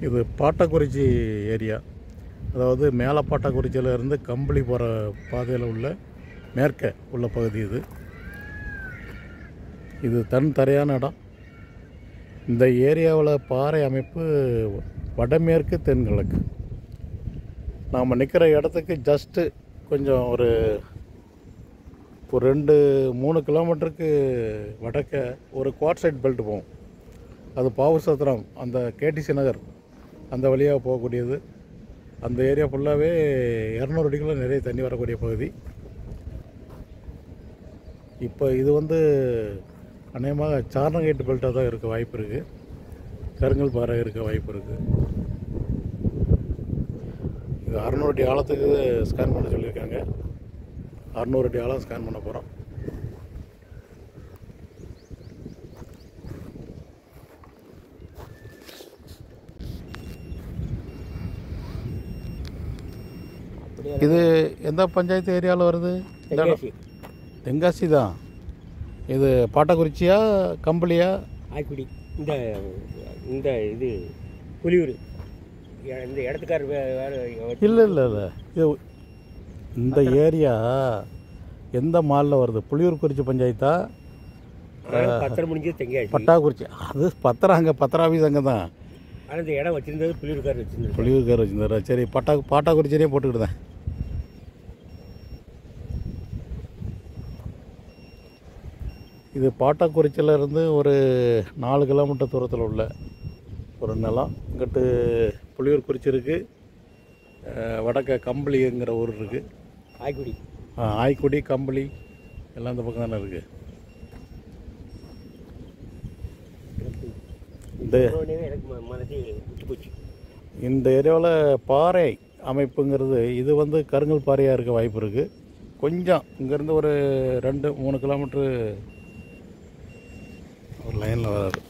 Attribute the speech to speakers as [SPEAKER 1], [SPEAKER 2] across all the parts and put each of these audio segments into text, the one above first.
[SPEAKER 1] இது பாட்டக்குறிச்சி ஏரியா, அதாவது மேலே பாட்டக்குறிச்சியிலேருந்து கம்பளி போகிற பாதையில் உள்ள மேற்க உள்ள பகுதி. இது தரையான இடம். இந்த ஏரியாவில் பாறை அமைப்பு வடமேற்கு தென்கிழக்கு. நாம் நிற்கிற இடத்துக்கு ஜஸ்ட்டு கொஞ்சம் ஒரு 2-3 கிலோமீட்டருக்கு வடக்க ஒரு குவார்ட்சைட் பெல்ட் போகும். அது பாவூர் சத்திரம், அந்த கேடிசி நகர் அந்த வழியாக போகக்கூடியது. அந்த ஏரியா ஃபுல்லாகவே 200 அடிக்குள்ள நிறைய தண்ணி வரக்கூடிய பகுதி. இப்போ இது அநேகமாக சார்னகேட் பெல்ட்டாக தான் இருக்க வாய்ப்பு இருக்குது. கருங்கல் பாறை இருக்க வாய்ப்பு இருக்குது. இது 600 அடி ஆழத்துக்கு ஸ்கேன் பண்ண சொல்லியிருக்காங்க. 600 அடி ஆழம் ஸ்கேன் பண்ண போகிறோம். இது எந்த பஞ்சாயத்து ஏரியாவில் வருது? தென்காசி தான். இது பாட்டக்குறிச்சியா கம்பளியா?
[SPEAKER 2] ஆய்க்குடி. இந்த இது புலியூர் இந்த இடத்துக்கார் வேறு
[SPEAKER 1] இல்லை. இது இந்த ஏரியா எந்த மாலில் வருது? புலியூர் குறிச்சி பஞ்சாயத்தா?
[SPEAKER 2] பத்திரம் முடிஞ்சது தெங்காசி.
[SPEAKER 1] பட்டாக்குறிச்சி அது பத்திரம், அங்கே பத்திர ஆஃபீஸ் அங்கே தான்.
[SPEAKER 2] ஆனால் இந்த இடம் வச்சுருந்தது புலியூர்கார் வச்சுருந்தது.
[SPEAKER 1] புலியூர்கார் வச்சுருந்தாரா? சரி, பாட்டாக்குறிச்சியே போட்டுக்கிட்டேன். இது பாட்டாக்குறிச்சியிலேருந்து ஒரு 4 கிலோமீட்டர் தூரத்தில் உள்ள ஒரு நிலம். இங்கிட்டு புலியூர் குறிச்சி இருக்குது, வடக்க கம்பளிங்கிற ஊர் இருக்குது.
[SPEAKER 2] ஆய்க்குடி.
[SPEAKER 1] ஆய்க்குடி, கம்பளி எல்லாம் இந்த பக்கம் தானே இருக்குது. இந்த ஏரியாவில் பாறை அமைப்புங்கிறது இது கருங்கல் பாறையாக இருக்க வாய்ப்பு இருக்குது. கொஞ்சம் இங்கேருந்து ஒரு 2-3 கிலோமீட்ரு ஒரு லைனில் வராது.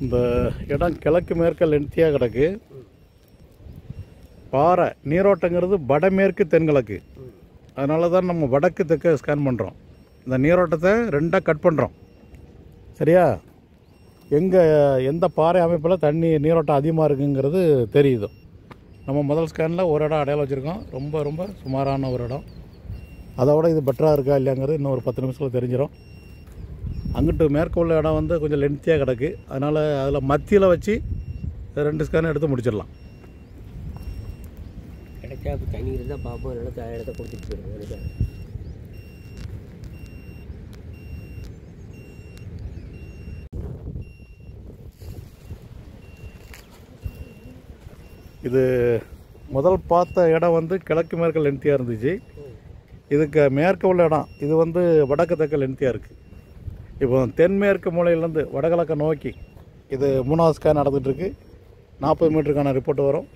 [SPEAKER 1] இந்த இடம் கிழக்கு மேற்க லென்த்தியாக கிடக்கு. பாறை நீரோட்டங்கிறது வடமேற்கு தென்கிழக்கு. அதனால தான் நம்ம வடக்கு தெற்க ஸ்கேன் பண்ணுறோம். இந்த நீரோட்டத்தை 2ஆக கட் பண்ணுறோம். சரியா? எந்த பாறை அமைப்பில் தண்ணி நீரோட்டம் அதிகமாக இருக்குங்கிறது தெரியுது. நம்ம முதல் ஸ்கேனில் ஒரு இடம் அடையாளம் வச்சுருக்கோம். ரொம்ப ரொம்ப சுமாரான ஒரு இடம். அதோட இது பெட்டராக இருக்கா இல்லையாங்கிறது இன்னும் ஒரு 10 நிமிஷத்தில் தெரிஞ்சிடும். அங்கிட்டு மேற்க உள்ள இடம் கொஞ்சம் லென்த்தியாக கிடக்கு. அதனால் அதில் மத்தியில் வச்சு 2 ஸ்கேன் எடுத்து முடிச்சிடலாம்.
[SPEAKER 2] கிடைச்சா இப்போ தண்ணி இருந்தால் பார்ப்போம், இல்லைன்னா இடத்த கொடுத்துட்டு போயிடுவோம்.
[SPEAKER 1] இது முதல் பார்த்த இடம் கிழக்கு மேற்க லென்த்தியாக இருந்துச்சு. இதுக்கு மேற்க உள்ள இடம் இது வடக்கு தெற்க லென்த்தியாக இருக்குது. இப்போ தென்மேற்கு மூலையிலேருந்து வடகிழக்க நோக்கி இது 3வது ஸ்கேன் நடந்துகிட்ருக்கு. 40 மீட்டருக்கான ரிப்போர்ட் வரும்.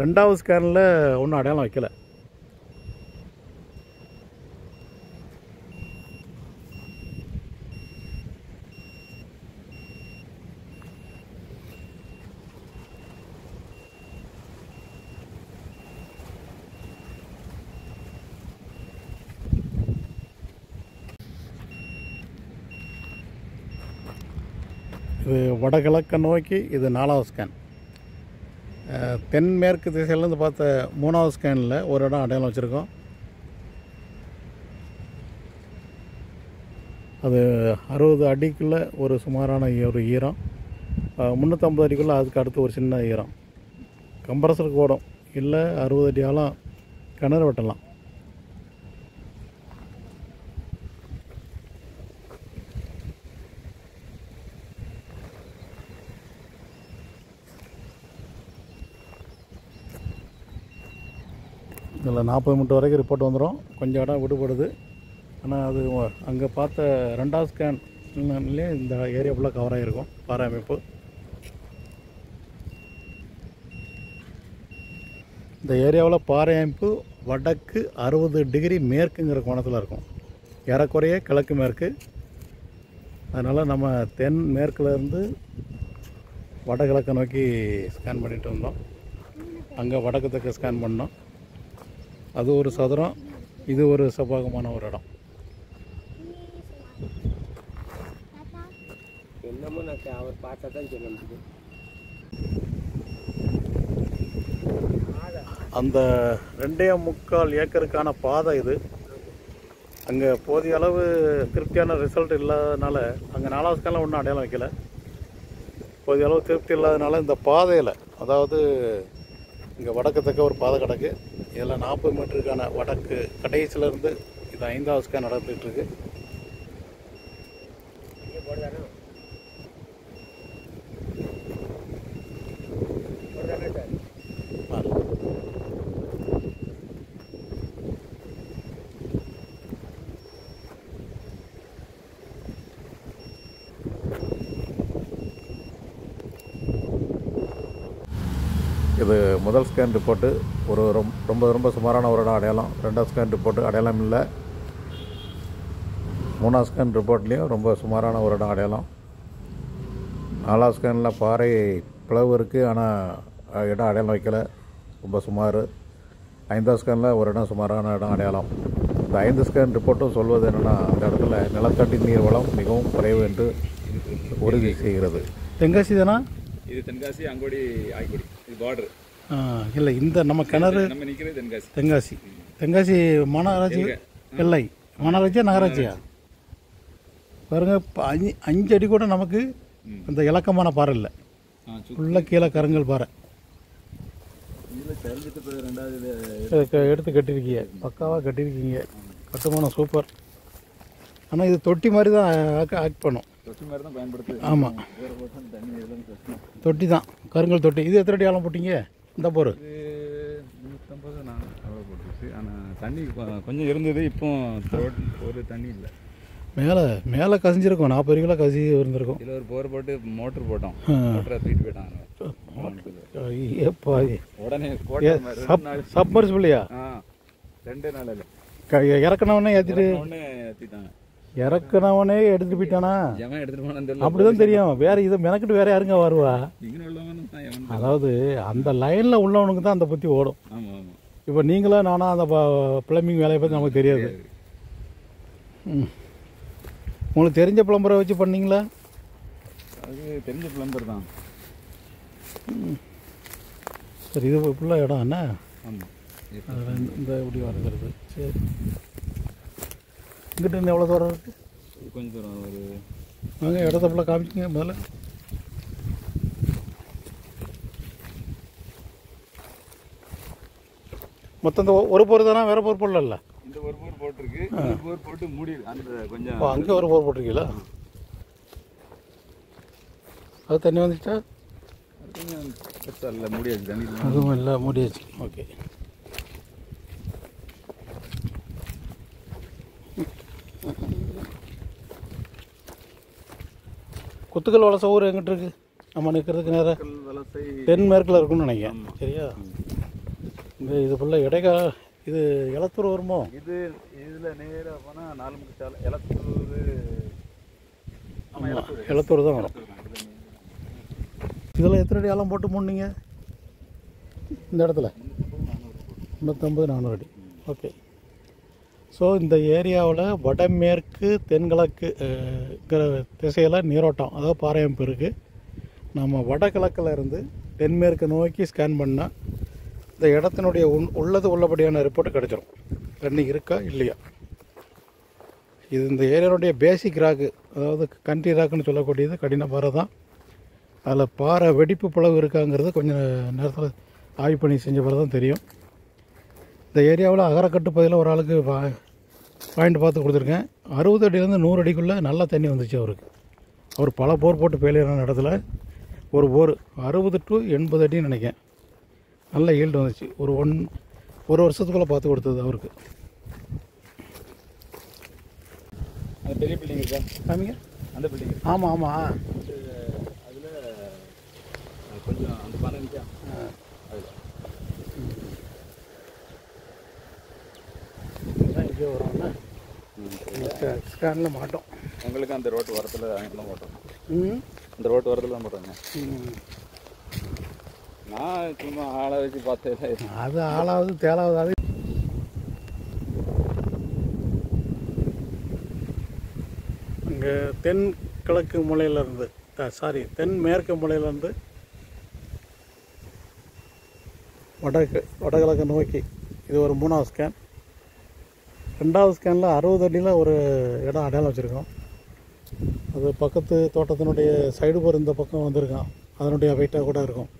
[SPEAKER 1] 2வது ஸ்கேனில் ஒன்றும் அடையாளம் வைக்கலை. இது வடகிழக்க நோக்கி இது 4வது ஸ்கேன். தென்மேற்கு திசையிலேருந்து பார்த்த 3வது ஸ்கேனில் ஒரு இடம் அடையாளம் வச்சுருக்கோம். அது 60 அடிக்குள்ளே ஒரு சுமாரான ஒரு ஈரம், 350 அடிக்குள்ளே அதுக்கு அடுத்து ஒரு சின்ன ஈரம். கம்ப்ரஸருக்கு ஓடும், இல்லை 60 அடி ஆழம் கிணறு வெட்டலாம். இதில் 40 மீட்டர் வரைக்கும் ரிப்போர்ட் வந்துடும். கொஞ்சம் இடம் விடுபடுது. ஆனால் அது அங்கே பார்த்த 2வது ஸ்கேன்லேயே இந்த ஏரியா ஃபுல்லாக கவர் ஆகிருக்கும் பாறை அமைப்பு. இந்த ஏரியாவில் பாறை அமைப்பு வடக்கு 60 டிகிரி மேற்குங்கிற கோணத்தில் இருக்கும். ஏறக்குறைய கிழக்கு மேற்கு. அதனால் நம்ம தென் மேற்குலேருந்து வடகிழக்க நோக்கி ஸ்கேன் பண்ணிட்டு வந்தோம். அங்கே வடக்கு தெற்க ஸ்கேன் பண்ணோம். அது ஒரு சதுரம், இது ஒரு செவ்வகமான ஒரு இடம்.
[SPEAKER 2] என்னமோ நான் அவர் பார்த்தா தான் சொல்ல முடியும்.
[SPEAKER 1] அந்த 2.25 ஏக்கருக்கான பாதை இது. அங்கே போதிய அளவு திருப்தியான ரிசல்ட் இல்லாதனால அங்கே 4வது ஸ்கேனில் ஒன்றும் அடையாளம் வைக்கல. போதிய அளவு திருப்தி இல்லாதனால இந்த பாதையில், அதாவது இங்கே வடக்கு தெற்க ஒரு பாதை கிடக்கு. இதில் 40 மீட்டருக்கான வடக்கு கடைசியிலேருந்து இது 5வது ஸ்கேன் நடந்துகிட்ருக்கு. இது முதல் ஸ்கேன் ரிப்போர்ட்டு. ஒரு ரொம்ப சுமாரான ஒரு இடம் அடையாளம். 2வது ஸ்கேன் ரிப்போர்ட்டு அடையாளம் இல்லை. 3வது ஸ்கேன் ரிப்போர்ட்லேயும் ரொம்ப சுமாரான ஒரு இடம் அடையாளம். 4வது ஸ்கேனில் பாறை பிளவு இருக்குது, ஆனால் இடம் அடையாளம் வைக்கலை, ரொம்ப சுமார். 5வது ஸ்கேனில் ஒரு இடம் சுமாரான இடம் அடையாளம். இந்த 5 ஸ்கேன் ரிப்போர்ட்டும் சொல்வது என்னென்னா, அந்த இடத்துல நிலத்தடி நீர் வளம் மிகவும் குறைவு என்று உறுதி செய்கிறது. தென்காசி தானா
[SPEAKER 3] இது? தென்காசி, அங்கோடி, ஆய்க்குடி, இது பார்டர்.
[SPEAKER 1] இல்லை, இந்த நம்ம கிணறு
[SPEAKER 3] நம்ம நிற்கிறது தென்காசி.
[SPEAKER 1] தென்காசி மாநகராட்சி இல்லை, மாநகராட்சியா நகராட்சியா பாருங்க. 5 அடி கூட நமக்கு அந்த இலக்கமான பாறை இல்லை, ஃபுல்லாக கீழே கருங்கல் பாறை. எடுத்து கட்டியிருக்கீங்க, பக்காவாக கட்டியிருக்கீங்க, கட்டுமானம் சூப்பர். ஆனால் இது தொட்டி மாதிரி தான் ஆக்ட் பண்ணும்.
[SPEAKER 3] தொட்டி மாதிரி தான் பயன்படுத்து.
[SPEAKER 1] ஆமாம், தொட்டி தான், கருங்கல் தொட்டி. இது எத்தனை அடி ஆழம் போட்டிங்க? இந்த போர்
[SPEAKER 3] 150 நான் அவ்வளோ போட்டுருச்சு. ஆனால் தண்ணி கொஞ்சம் இருந்தது, இப்போ ஒரு தண்ணி இல்லை.
[SPEAKER 1] மேலே கசிஞ்சிருக்கும், 40 கிலோ கசி இருந்திருக்கும்.
[SPEAKER 3] இதில் ஒரு போர் போட்டு மோட்டர் போட்டோம், மோட்டரை தூக்கிட்டு போயிட்டாங்க. உடனே
[SPEAKER 1] சப்மர்சிபிள்லையா?
[SPEAKER 3] 2 நாளில்
[SPEAKER 1] இறக்குனவனே
[SPEAKER 3] ஏற்றிட்டாங்க.
[SPEAKER 1] இறக்குனவனே எடுத்துட்டு போயிட்டானா?
[SPEAKER 3] எவன் எடுத்துட்டு போனான்னு
[SPEAKER 1] அப்படிதான் தெரியும். வேற இதை மெனக்கிட்டு வேற யாருங்க வருவா?
[SPEAKER 3] இங்கே உள்ளவன்.
[SPEAKER 1] அதாவது அந்த லைனில் உள்ளவனுக்கு தான் அந்த பற்றி ஓடும்.
[SPEAKER 3] ஆமாம் ஆமாம்.
[SPEAKER 1] இப்போ நீங்களா நானா அந்த பிளம்பிங் வேலையை பற்றி நமக்கு தெரியாது. உங்களுக்கு தெரிஞ்ச பிளம்பரை வச்சு பண்ணீங்களா?
[SPEAKER 3] அது தெரிஞ்ச பிளம்பர் தான்.
[SPEAKER 1] சரி, இது ஃபுல்லாக இடம் என்ன?
[SPEAKER 3] ஆமாம்,
[SPEAKER 1] இந்த இப்படி வரைக்கிறது. சரி, இங்கிட்ட இன்னும் எவ்வளோ தூரம் இருக்குது?
[SPEAKER 3] கொஞ்சம் தூரம். ஒரு
[SPEAKER 1] வாங்க, இடத்த ஃபுல்லாக காமிச்சிங்க முதல்ல. மொத்தம் இந்த ஒரு போர் தானே, வேறு போர் போடல?
[SPEAKER 3] இந்த ஒரு போர் போட்டிருக்கு, ஒரு போர் போட்டு மூடி அந்த கொஞ்சம்.
[SPEAKER 1] அங்கே ஒரு போர் போட்டிருக்கீங்களா? அது தண்ணி வந்துச்சா?
[SPEAKER 3] கொஞ்சம் பெருசாக இல்லை, மூடியாச்சு தண்ணி.
[SPEAKER 1] அதுவும் இல்லை, மூடியாச்சு. ஓகே. குத்துக்கல் வலசை ஊர் எங்கிட்ட இருக்கு? நம்ம நிற்கிறதுக்கு நேராக
[SPEAKER 3] வலசை
[SPEAKER 1] தென்மேற்கில் இருக்குன்னு நினைக்கிறேன். சரியா? இந்த இது ஃபுல்லாக இடைக்கா, இது எலத்தூர் வருமோ?
[SPEAKER 3] இதில் நேராக போனால் 4 முக்கிய எலத்தூர்.
[SPEAKER 1] ஆமாம், எலத்தூர் தான் வரும். இதில் எத்தனை அடி ஆழம் போட்டு மூடினீங்க இந்த இடத்துல? 350-400 அடி. ஓகே. ஸோ இந்த ஏரியாவில் வடமேற்கு தென்கிழக்கு திசையில் நீரோட்டம், அதாவது பாறை அமைப்பு இருக்குது. நம்ம வடகிழக்கில் இருந்து தென்மேற்கு நோக்கி ஸ்கேன் பண்ணால் இந்த இடத்தினுடைய உள்ளபடியான ரிப்போர்ட்டு கிடச்சிரும். தண்ணி இருக்கா இல்லையா? இது இந்த ஏரியாவுடைய பேசிக் ராக்கு, அதாவது கண்ட்ரி ராக்குன்னு சொல்லக்கூடியது கடின பாறை தான். அதில் பாறை வெடிப்பு பிளவு இருக்காங்கிறது கொஞ்சம் நேரத்தில் ஆய்வு பண்ணி செஞ்ச பிறகு தான் தெரியும். இந்த ஏரியாவில் அகரக்கட்டு பகுதியில் ஒரு ஆளுக்கு பாயிண்ட் பார்த்து கொடுத்துருக்கேன். 60 அடியிலேருந்து 100 அடிக்குள்ளே நல்லா தண்ணி வந்துச்சு அவருக்கு. அவர் பல போர் போட்டு ஃபெயிலியரான இடத்துல ஒரு போர் 60 to 80 அடின்னு நினைக்கிறேன், நல்ல ஈல்டு வந்துச்சு. ஒரு வருஷத்துக்குள்ளே பார்த்து கொடுத்தது அவருக்கு.
[SPEAKER 3] அந்த பெரிய பில்டிங் இருக்கா?
[SPEAKER 1] காமிங்க.
[SPEAKER 3] அந்த பில்டிங்.
[SPEAKER 1] ஆமாம் ஆமாம்.
[SPEAKER 3] அதில் கொஞ்சம் அந்த பானை இருக்கா?
[SPEAKER 1] அதில் இங்கே வரோம்னா ஸ்கேனில் மாட்டோம்.
[SPEAKER 3] உங்களுக்கு அந்த ரோட்டு ஓரத்தில் அங்கெல்லாம் போட்டோம்.
[SPEAKER 1] இந்த
[SPEAKER 3] ரோட்டு ஓரத்தில் தான் போட்டோங்க. நான் சும்மா ஆளை வச்சு பார்த்தேன்.
[SPEAKER 1] அது ஆளாவது தேலாவது. அது இங்கே தென்கிழக்கு மூலையிலேருந்து தென்மேற்கு மூலையிலேருந்து வடகிழக்கு நோக்கி இது ஒரு 3வது ஸ்கேன். 2வது ஸ்கேனில் 60 அடியில் ஒரு இடம் அடையாளம் வச்சுருக்கோம். அது பக்கத்து தோட்டத்தினுடைய சைடு போகிற இந்த பக்கம் வந்திருக்கான். அதனுடைய வெயிட்டாக கூட இருக்கும்.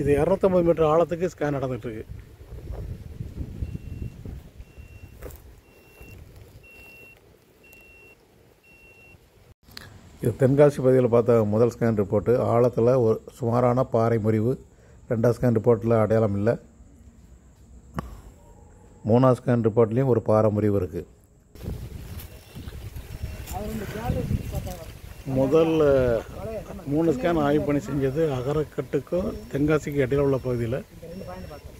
[SPEAKER 1] இது 250 மீட்டர் ஆழத்துக்கு ஸ்கேன் நடந்துகிட்ருக்கு. இது தென்காசி பகுதியில் பார்த்த முதல் ஸ்கேன் ரிப்போர்ட்டு. ஆழத்தில் ஒரு சுமாரான பாறை முறிவு. 2வது ஸ்கேன் ரிப்போர்ட்டில் அடையாளம் இல்லை. 3வது ஸ்கேன் ரிப்போர்ட்லேயும் ஒரு பாறை முறிவு இருக்குது. முதல் 3 ஸ்கேன் ஆய்வு பண்ணி செஞ்சது அகரக்கட்டுக்கும் தென்காசிக்கு இடையில உள்ள பகுதியில்.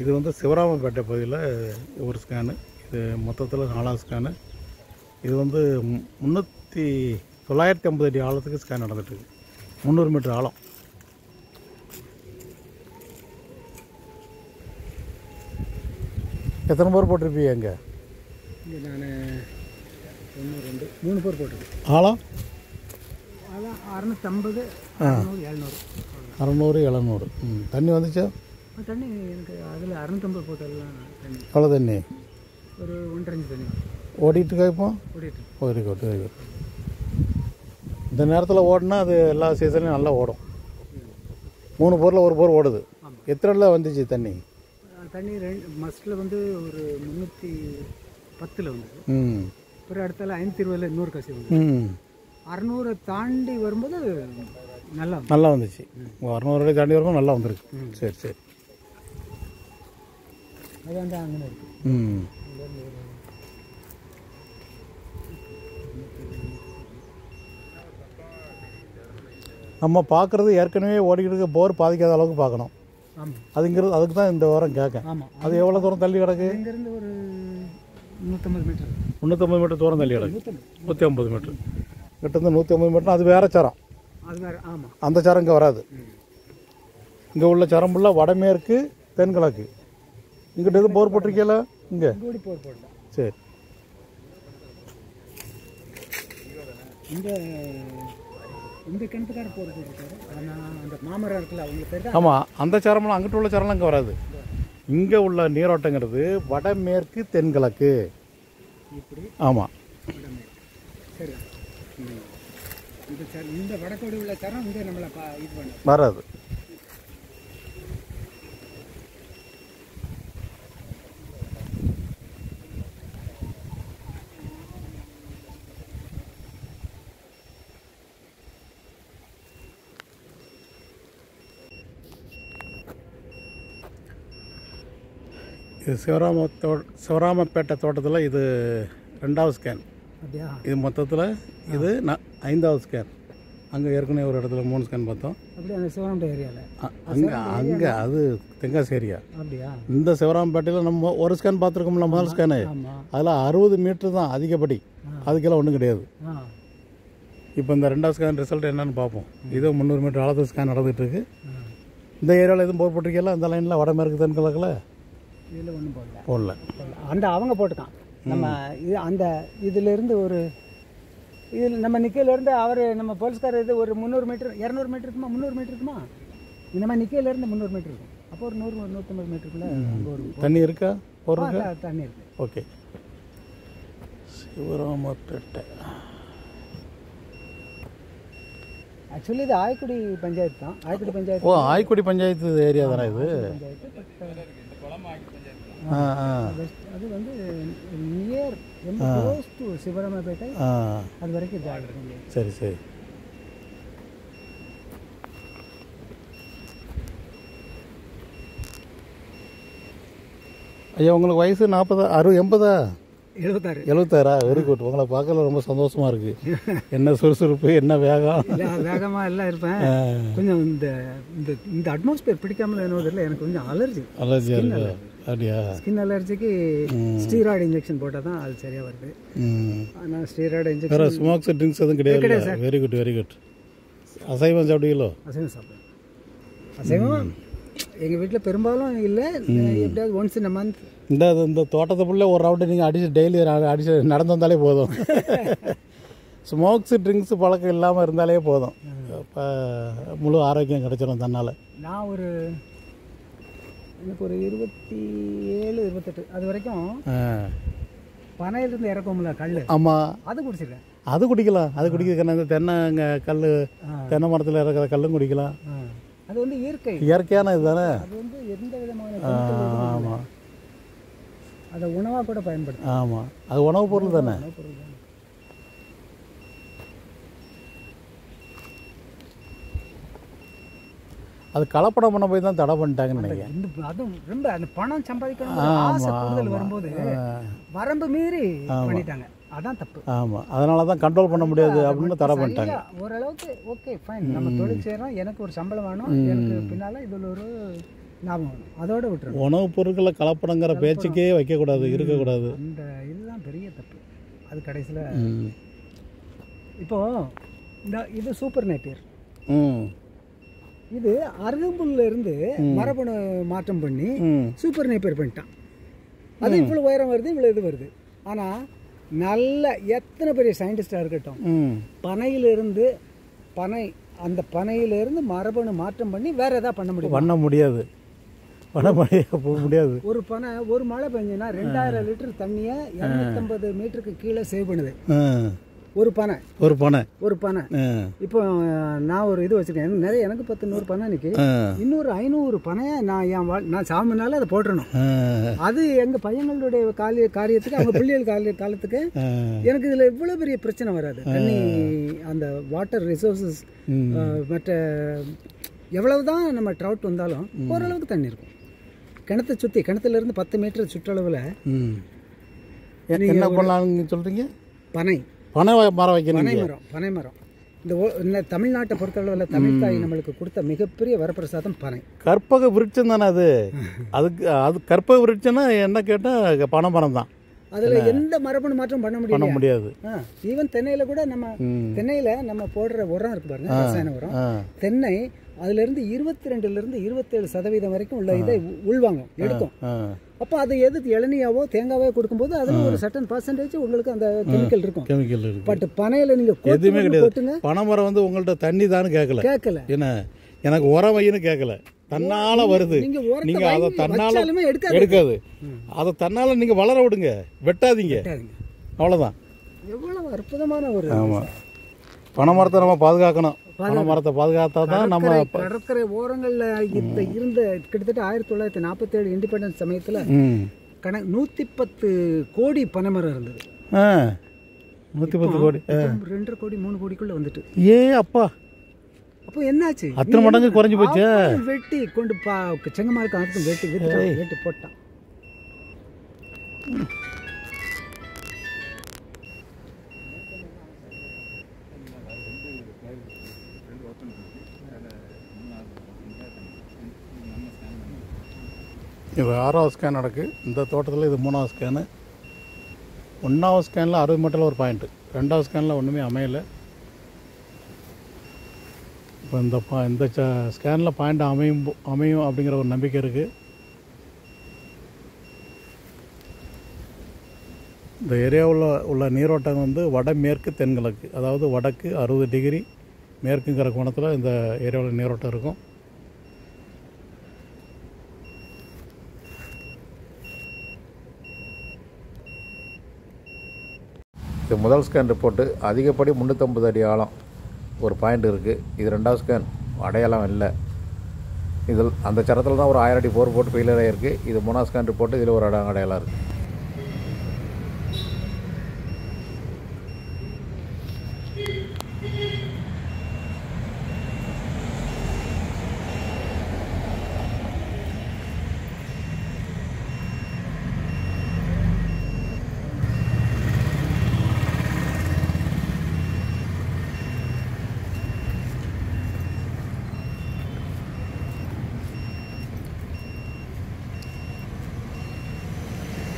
[SPEAKER 1] இது வந்து சிவராமப்பேட்டை பகுதியில் ஒரு ஸ்கேனு. இது மொத்தத்தில் 4வது ஸ்கேனு. இது வந்து 950 அடி ஆழத்துக்கு ஸ்கேன் நடந்துட்டுருக்கு. 300 மீட்டர் ஆழம். எத்தனை போர் போட்டிருப்பீங்க அங்கே?
[SPEAKER 2] நான் 1 2 3 போர் போட்டிருக்கேன்.
[SPEAKER 1] ஆழம்
[SPEAKER 2] அதான் 650 700
[SPEAKER 1] 700. தண்ணி வந்துச்சா?
[SPEAKER 2] தண்ணி எனக்கு அதில் 650 போட்டெல்லாம் தண்ணி.
[SPEAKER 1] எவ்வளோ தண்ணி?
[SPEAKER 2] ஒரு 1.5 இன்ச் தண்ணி
[SPEAKER 1] ஓடிட்டுருக்கா இப்போ?
[SPEAKER 2] ஓடிட்டு.
[SPEAKER 1] இந்த நேரத்தில் ஓடினா அது எல்லா சீசன்லையும் நல்லா ஓடும். 3 போரில் ஒரு போர் ஓடுது. எத்தனை வந்துச்சு தண்ணி?
[SPEAKER 2] தண்ணி மஸ்ட்டில் வந்து ஒரு 310 வந்தது. ஒரு இடத்துல 520 இன்னொரு கசி வந்து 600 தாண்டி வரும்போது நல்லா
[SPEAKER 1] வந்துச்சு. 600 அடி தாண்டி வரும்போது நல்லா வந்துருக்கு. சரி.
[SPEAKER 2] அது வந்து அங்கே இருக்குது.
[SPEAKER 1] நம்ம பார்க்குறது ஏற்கனவே ஓடிக்கிட்டு இருக்க போர் பாதிக்காத அளவுக்கு பார்க்கணும். அதுங்கிறது அதுக்கு தான் இந்த வாரம் கேட்க. அது எவ்வளோ தூரம் தள்ளி கிடக்கு?
[SPEAKER 2] இங்கேருந்து ஒரு 350 மீட்டர்.
[SPEAKER 1] 350 மீட்டர் தூரம் தள்ளி கிடக்கு. 150 மீட்டர் கிட்டேருந்து 150 மீட்டர். அது வேறு சரம்.
[SPEAKER 2] அது வேறு. ஆமாம்,
[SPEAKER 1] அந்த சரம் இங்கே வராது. இங்கே உள்ள சரம் ஃபுல்லாக வடமேற்கு தென்கிழக்கு. இங்கிட்ட எதுவும் போர் போட்டிருக்கீங்களா? இங்கே
[SPEAKER 2] போர் போடல.
[SPEAKER 1] சரி.
[SPEAKER 2] இந்த கிணத்துக்கார போர் போட்டிருக்காரு. அந்த மாமரம் இருக்குல்ல, அவங்க பேர்.
[SPEAKER 1] ஆமாம், அந்த சரம்லாம் அங்கிட்ட உள்ள சரம்லாம் இங்கே வராது. இங்கே உள்ள நீரோட்டங்கிறது வடமேற்கு தென்கிழக்கு.
[SPEAKER 2] இப்படி.
[SPEAKER 1] ஆமாம்.
[SPEAKER 2] சரி. இந்த வடக்கோடி உள்ள சரம் இங்கே நம்மளை இது பண்ண
[SPEAKER 1] வராது. இது சிவராமப்பேட்டை தோட்டத்தில் இது 2வது ஸ்கேன்.
[SPEAKER 2] அப்படியா?
[SPEAKER 1] இது மொத்தத்தில் இது 5வது ஸ்கேன். அங்கே ஏற்கனவே ஒரு இடத்துல 3 ஸ்கேன் பார்த்தோம்.
[SPEAKER 2] அப்படியே அந்த சிவராமப்பேட்டை ஏரியாவில்.
[SPEAKER 1] அங்கே அது தென்காசி ஏரியா.
[SPEAKER 2] அப்படியா?
[SPEAKER 1] இந்த சிவராமப்பேட்டையில் நம்ம ஒரு ஸ்கேன் பார்த்துருக்கோம்ல, முதல் ஸ்கேனு. அதில் 60 மீட்டர் தான் அதிகப்படி. அதுக்கெல்லாம் ஒன்றும் கிடையாது. இப்போ இந்த 2வது ஸ்கேன் ரிசல்ட் என்னன்னு பார்ப்போம். இதோ 300 மீட்டர் ஆழத்து ஸ்கேன் நடந்துகிட்ருக்கு. இந்த ஏரியாவில் எதுவும் போர் போட்டிருக்கீங்களா? அந்த லைனில் வடமேற்கு தென்கிழக்கில்
[SPEAKER 2] இதில் ஒன்றும்
[SPEAKER 1] போடல.
[SPEAKER 2] அந்த அவங்க போட்டுக்கான். நம்ம இது அந்த இதிலேருந்து ஒரு இதில் நம்ம நிற்கையிலேருந்து அவர் நம்ம போலீஸ்கார் இது ஒரு 300 மீட்டர் 200 மீட்டர் இருக்குமா, 300 மீட்டர் இருக்குமா? நம்ம நிற்கையிலேருந்து 300 மீட்டர் இருக்கும். அப்போ ஒரு 100-150 மீட்டருக்குள்ள ஒரு
[SPEAKER 1] தண்ணி இருக்கா? போர் இருக்கா?
[SPEAKER 2] தண்ணி இருக்குது.
[SPEAKER 1] ஓகே. சிவராமப்பேட்டை
[SPEAKER 2] ஆக்சுவலி இது ஆய்க்குடி பஞ்சாயத்து தான். ஆய்க்குடி பஞ்சாயத்து.
[SPEAKER 1] ஓ, ஆய்க்குடி பஞ்சாயத்து ஏரியா தானே இது?
[SPEAKER 2] அது வந்து நியர் ரொம்ப க்ளோஸ் டு சிவராமப்பேட்டை. அது வரைக்கும் ஜாகிரதை.
[SPEAKER 1] சரி. ஐயா, உங்களுக்கு வயசு 40, 60, 80, 76? Very good. உங்களை பார்க்கல ரொம்ப சந்தோஷமா இருக்கு. என்ன சுறுசுறுப்பு, என்ன வேகம்.
[SPEAKER 2] வேகமாக எல்லாம் இருப்பேன். கொஞ்சம் இந்த இந்த அட்மாஸ்பியர் பிடிக்காமல் என்னோதில்லை. எனக்கு கொஞ்சம் அலர்ஜியாக
[SPEAKER 1] இருக்கு. அப்படியா?
[SPEAKER 2] ஸ்கின் அலர்ஜிக்கு ஸ்டீராய்டு இன்ஜெக்ஷன் போட்டால் தான் அது சரியாக வருது. ஆனால் ஸ்டீராய்டு இன்ஜெக்ஷன்
[SPEAKER 1] வேறு ஸ்மோக்ஸ் ட்ரிங்க்ஸ் எதுவும் கிடையாது? Very good. அசைவம் சாப்பிடுவீங்களோ?
[SPEAKER 2] அசைவம் சாப்பிடுவேன். அசைவம் எங்கள் வீட்டில் பெரும்பாலும் இல்லை. எப்படியாவது ஒன்ஸ் இன் அ மந்த்.
[SPEAKER 1] இந்த தோட்டத்துக்குள்ளே ஒரு ரவுண்டு நீங்கள் டெய்லி நடந்து வந்தாலே போதும். ஸ்மோக்ஸு ட்ரிங்க்ஸு பழக்கம் இல்லாமல் இருந்தாலே போதும், இப்போ முழு ஆரோக்கியம் கிடைச்சிடும் தன்னால்.
[SPEAKER 2] நான் எனக்கு ஒரு 27 28 அது வரைக்கும் பனையிலிருந்து இறக்கும்ல கல்,
[SPEAKER 1] ஆமாம்,
[SPEAKER 2] அது குடிச்சிருக்கேன்.
[SPEAKER 1] அது குடிக்கலாம். அது குடிக்கிறதுக்கு இந்த தென்னை கல், தென்னை மரத்தில் இருக்கிற கல்லும் குடிக்கலாம்.
[SPEAKER 2] அது வந்து
[SPEAKER 1] இயற்கையான இது தானே.
[SPEAKER 2] அது வந்து எந்த விதமான
[SPEAKER 1] ஆமாம்,
[SPEAKER 2] அதை உணவாக கூட பயன்படுத்தும்.
[SPEAKER 1] ஆமாம், அது உணவுப் பொருள் தானே. அது கலப்படம் பண்ண போய் தான் தடை பண்ணிட்டாங்கன்னு நினைக்கிறேன்.
[SPEAKER 2] அதுவும் ரொம்ப அந்த பணம் சம்பாதிக்கணும் ஆசை கூடுதல் வரும்போது வரம்பு மீறி பண்ணிட்டாங்க, அதான் தப்பு.
[SPEAKER 1] ஆமாம், அதனால தான் கண்ட்ரோல் பண்ண முடியாது அப்படின்னு தடை பண்ணிட்டாங்க.
[SPEAKER 2] ஓரளவுக்கு ஓகே ஃபைன், நம்ம தொழில் செய்கிறோம், எனக்கு ஒரு சம்பளம் வேணும், எனக்கு பின்னால் இதில் ஒரு லாபம் வேணும், அதோட விட்டுருவோம்.
[SPEAKER 1] உணவுப் பொருட்களை கலப்படங்கிற பேச்சுக்கே வைக்கக்கூடாது, இருக்கக்கூடாது.
[SPEAKER 2] அந்த இதுதான் பெரிய தப்பு. அது கடைசியில் இப்போது இது சூப்பர் நேப்பியர், இது அருகம்புல்ல இருந்து மரபணு மாற்றம் பண்ணி சூப்பர் நேப்பியர் பண்ணிட்டான். அது இவ்வளோ உயரம் வருது, இவ்வளோ இது வருது. ஆனால் நல்ல எத்தனை பெரிய சயின்டிஸ்டாக இருக்கட்டும், பனையிலிருந்து அந்த பனையிலிருந்து மரபணு மாற்றம் பண்ணி வேற எதாவது பண்ண முடியாது. ஒரு பனை ஒரு மழை பெஞ்சுன்னா 2000 லிட்டர் தண்ணியை 250 மீட்டருக்கு கீழே சேவ் பண்ணுது. ஒரு பனை. இப்போ நான் ஒரு இது வச்சுருக்கேன், நிறைய எனக்கு 10-100 பனை நிற்கி, இன்னொரு 500 பனையை நான் சாமினால அதை போட்டுறணும். அது எங்கள் பையங்களுடைய காரியத்துக்கு, அவங்க பிள்ளைகள் காலத்துக்கு எனக்கு இதில் இவ்வளோ பெரிய பிரச்சனை வராது. தண்ணி, அந்த வாட்டர் ரிசோர்ஸஸ், மற்ற எவ்வளவுதான் நம்ம ட்ரவுட் வந்தாலும் ஓரளவுக்கு தண்ணி இருக்கும். கிணத்தை சுற்றி, கிணத்துலேருந்து 10 மீட்டர் சுற்றளவில்
[SPEAKER 1] என்ன பண்ணலாம்னு சொல்கிறீங்க? பனை மரம் வைக்கணும்.
[SPEAKER 2] பனை மரம் இந்த தமிழ்நாட்டை பொறுத்தளவில் தமிழ்தாய் நம்மளுக்கு கொடுத்த மிகப்பெரிய வரப்பிரசாதம் பனை.
[SPEAKER 1] கற்பக விருட்சம் தானே அது. அது கற்பக விருட்சம்னா என்ன கேட்டால் பனை மரம் தான்.
[SPEAKER 2] அதில் எந்த மரபணு மாற்றம் பண்ண முடியாது. ஈவன் தென்னையில் கூட தென்னையில் நம்ம போடுற உரம் இருக்கு பாருங்க, ரசாயன உரம். தென்னை அதுலேருந்து 22% 27% வரைக்கும் உள்ள இதை உள்வாங்கும், எடுக்கும். அப்போ அதை எது இளநியாவோ தேங்காவோ கொடுக்கும்போது அதில் ஒரு சர்டன் பர்சன்டேஜ் உங்களுக்கு அந்த கெமிக்கல் இருக்கும். பட் பனையில் நீங்கள்
[SPEAKER 1] எதுவுமே கிடையாது. பனைமரம் வந்து உங்கள்கிட்ட தண்ணி தானு கேட்கல, என்ன எனக்கு உரம் வைன்னு கேட்கல, தன்னால வருது. நீங்க அதை தன்னால எடுக்காது, அதை தன்னால நீங்க வளர விடுங்க, வெட்டாதீங்க, அவ்வளவுதான்.
[SPEAKER 2] எவ்வளவு அற்புதமான ஒரு.
[SPEAKER 1] ஆமா, பனைமரத்தை நம்ம பாதுகாக்கணும். பனைமரத்தை பாதுகாத்தா தான் நம்ம
[SPEAKER 2] கடற்கரை ஓரங்கள்ல இருந்த கிட்டத்தட்ட 1947 இண்டிபெண்டன்ஸ் சமயத்துல 110 கோடி பனைமரம் இருந்தது.
[SPEAKER 1] 110 கோடி
[SPEAKER 2] 2.5 கோடி 3 கோடிக்குள்ள வந்துட்டு.
[SPEAKER 1] அப்பா,
[SPEAKER 2] அப்போ என்னாச்சு?
[SPEAKER 1] அத்தனை மடங்கு குறைஞ்சு போச்சு.
[SPEAKER 2] வெட்டி கொண்டு செங்கமாருக்கு அதுக்கும் வெட்டி போட்டான்.
[SPEAKER 1] இது 6வது ஸ்கேன் நடக்கு. இந்த தோட்டத்தில் இது 3வது ஸ்கேனு. 1வது ஸ்கேனில் 60 மீட்டரில் ஒரு பாயிண்ட்டு, 2வது ஸ்கேனில் ஒன்றுமே அமையலை. இப்போ இந்த ஸ்கேனில் பாயிண்ட் அமையும் அப்படிங்கிற ஒரு நம்பிக்கை இருக்குது. இந்த ஏரியாவில் உள்ள நீரோட்டம் வந்து வடமேற்கு தென்கிழக்கு, அதாவது வடக்கு 60 டிகிரி, மேற்குங்கிற கோணத்தில் இந்த ஏரியாவில் நீரோட்டம் இருக்கும். இது முதல் ஸ்கேன் ரிப்போர்ட்டு. அதிகப்படி 350 அடி ஆழம் ஒரு பாயிண்ட் இருக்குது. இது 2வது ஸ்கேன், அடையாளம் இல்லை. இதில் அந்த சரத்தில் தான் ஒரு 1000 அடி போர் போட்டு ஃபெயிலியர் ஆகிருக்கு. இது 3வது ஸ்கேன் ரிப்போர்ட்டு. இதில் ஒரு அடையாளம் இருக்குது.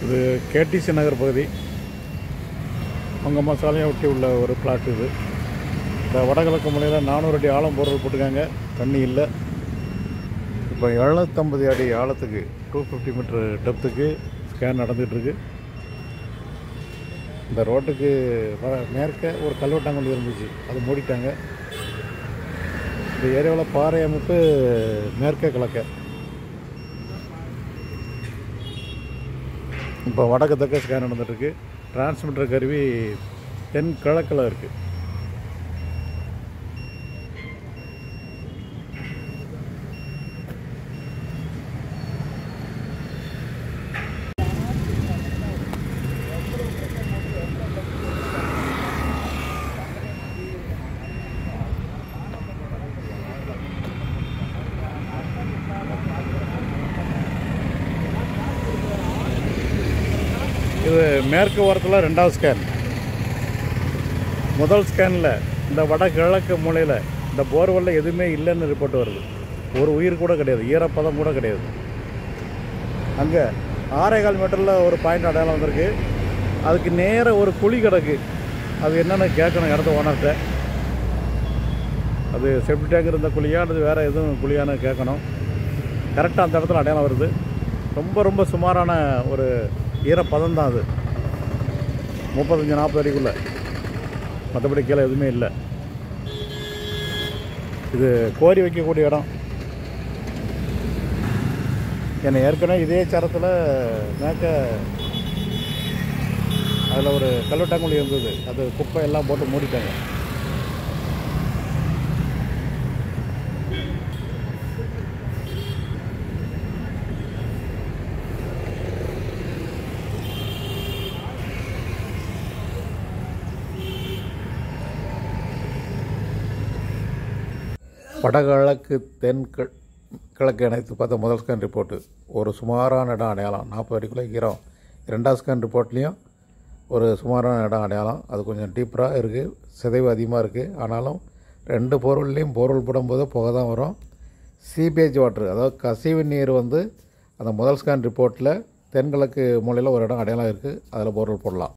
[SPEAKER 1] இது கேடிசி நகர் பகுதி, அவங்க சாலையை ஒட்டி உள்ள ஒரு பிளாட் இது. இந்த வடகிழக்கு முனையில் 400 அடி ஆழம் போர்வெல் போட்டுருக்காங்க, தண்ணி இல்லை. இப்போ 750 அடி ஆழத்துக்கு 250 மீட்டர் டெப்த்துக்கு ஸ்கேன் நடந்துகிட்ருக்கு. இந்த ரோட்டுக்கு மேற்க ஒரு கல்வெட்டாங்குழி இருந்துச்சு, அது மூடிட்டாங்க. இந்த ஏரியாவில் பாறை அமைப்பு மேற்கே கிழக்க. இப்போ வடக்கு தெற்க ஸ்கேன் நடந்துகிட்ருக்கு. டிரான்ஸ்மிட்டர் கருவி தென் கிழக்கில் இருக்குது. இது மேற்கு ஓரத்தில் ரெண்டாவது ஸ்கேன். முதல் ஸ்கேனில் இந்த வடகிழக்கு மூலையில் இந்த போர்வெல்லில் எதுவுமே இல்லைன்னு ரிப்போர்ட் வருது. ஒரு உயிர் கூட கிடையாது, ஈரப்பதம் கூட கிடையாது. அங்கே 6.25 மீட்டரில் ஒரு பாயிண்ட் அடையாளம் வந்திருக்கு. அதுக்கு நேர ஒரு குழி கிடக்கு. அது என்னென்னு கேட்கணும் இடத்த ஓனர்கிட்ட. அது செப்டி டேங்க் இருந்த குழியா அல்லது வேறு எதுவும் குழியான்னு கேட்கணும். கரெக்டாக அந்த இடத்துல அடையாளம் வருது. ரொம்ப ரொம்ப சுமாரான ஒரு ஈரப்பதம் தான் அது, 35-40 அடிக்குள்ளே. மற்றபடி கீழே எதுவுமே இல்லை. இது கோரி வைக்கக்கூடிய இடம். என்னை ஏற்கனவே இதே சரத்தில் மேற்க அதில் ஒரு கல்வெட்டாங்குழி இருந்தது, அது குப்பை எல்லாம் போட்டு மூடிட்டாங்க. வடகிழக்கு தென் கிழக்கு இணைத்து பார்த்த முதல் ஸ்கேன் ரிப்போர்ட்டு ஒரு சுமாரான இடம் அடையாளம், 40 அடிக்குள்ளே ஈரம். ரெண்டாவது ஸ்கேன் ரிப்போர்ட்லேயும் ஒரு சுமாரான இடம் அடையாளம். அது கொஞ்சம் டீப்பராக இருக்குது, சிதைவு அதிகமாக இருக்குது. ஆனாலும் ரெண்டு போர்வெல்லையும் போர்வெல் போடும்போது புகை தான் வரும். சீபேஜ் வாட்ரு, அதாவது கசிவு நீர் அந்த முதல் ஸ்கேன் ரிப்போர்ட்டில் தென்கிழக்கு மூலையில் ஒரு இடம் அடையாளம் இருக்குது, அதில் போர்வெல் போடலாம்.